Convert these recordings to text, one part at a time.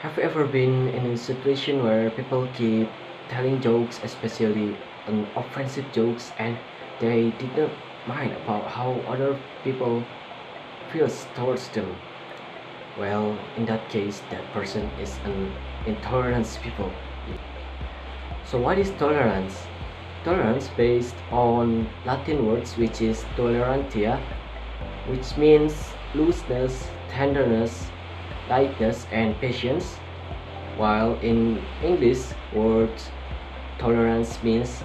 Have you ever been in a situation where people keep telling jokes, especially offensive jokes, and they did not mind about how other people feels towards them? Well, in that case, that person is an intolerance people. So what is tolerance? Tolerance based on Latin words which is tolerantia, which means looseness, tenderness, lightness, and patience, while in English word tolerance means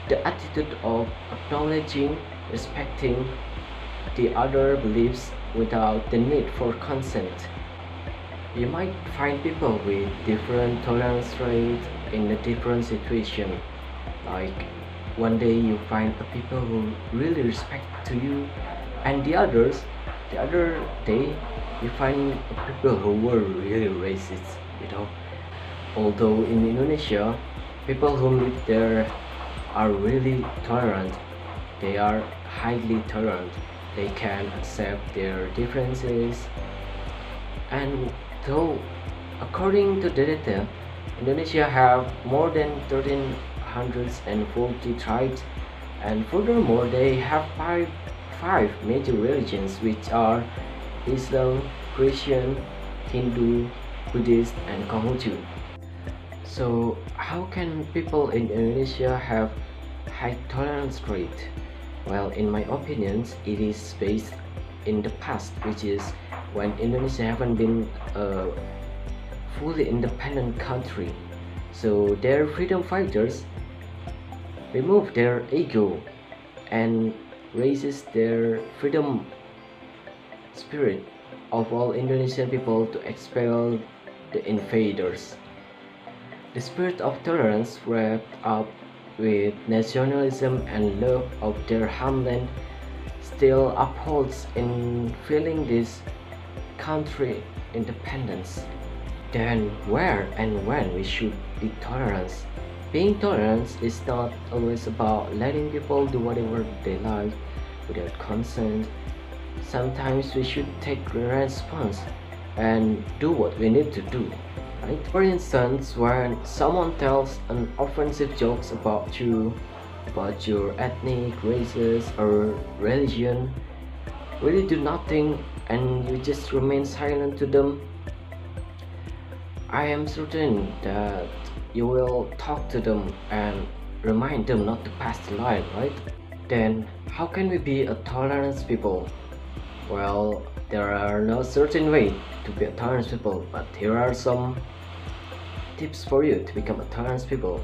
the attitude of acknowledging, respecting the other beliefs without the need for consent. You might find people with different tolerance rate in a different situation. Like one day you find a people who really respect to you, and the other day you find people who were really racist. Although in Indonesia, people who live there are really tolerant. They are highly tolerant. They can accept their differences, and though according to the data, Indonesia have more than 1340 tribes, and furthermore they have five major religions which are Islam, Christian, Hindu, Buddhist, and Konghucu. So how can people in Indonesia have high tolerance rate? Well, in my opinions, it is based in the past, which is when Indonesia haven't been a fully independent country. So their freedom fighters remove their ego and raises their freedom spirit of all Indonesian people to expel the invaders. The spirit of tolerance wrapped up with nationalism and love of their homeland still upholds in feeling this country independence. Then where and when we should be tolerant? Being tolerant is not always about letting people do whatever they like without consent. Sometimes we should take response and do what we need to do, right? For instance, when someone tells an offensive jokes about you, about your ethnic, races, or religion, really do nothing and you just remain silent to them, I am certain that you will talk to them and remind them not to pass the line, right? Then how can we be a tolerant people? Well, there are no certain way to be a tolerant people, but here are some tips for you to become a tolerant people.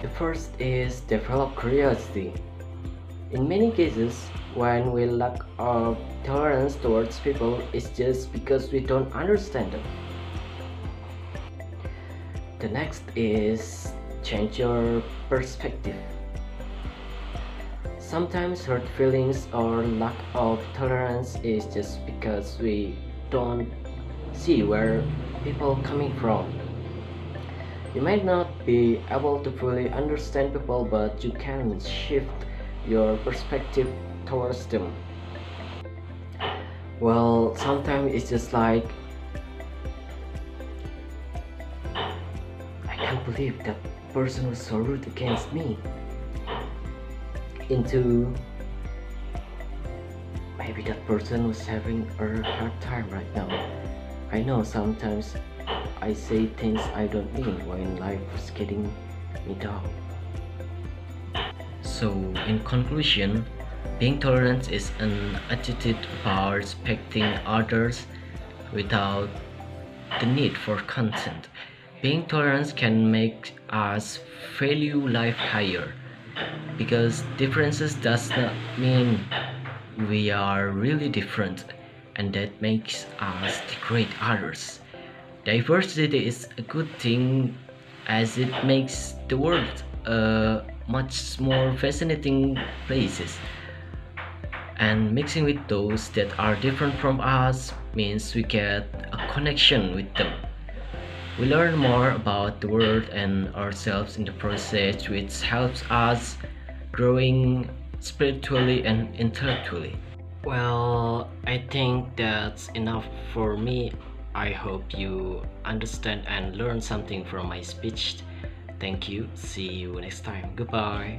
The first is develop curiosity. In many cases, when we lack of tolerance towards people, it's just because we don't understand them. The next is change your perspective. Sometimes hurt feelings or lack of tolerance is just because we don't see where people coming from. You might not be able to fully understand people, but you can shift your perspective towards them. Well, sometimes it's just like, I can't believe that person was so rude against me, into maybe that person was having a hard time right now. I know sometimes I say things I don't mean when life is getting me down. So in conclusion, being tolerant is an attitude about respecting others without the need for consent. Being tolerant can make us value life higher, because differences does not mean we are really different, and that makes us degrade others. Diversity is a good thing, as it makes the world a much more fascinating places. And mixing with those that are different from us means we get a connection with them. We learn more about the world and ourselves in the process, which helps us growing spiritually and intellectually. Well, I think that's enough for me I hope you understand and learn something from my speech. Thank you. See you next time. Goodbye.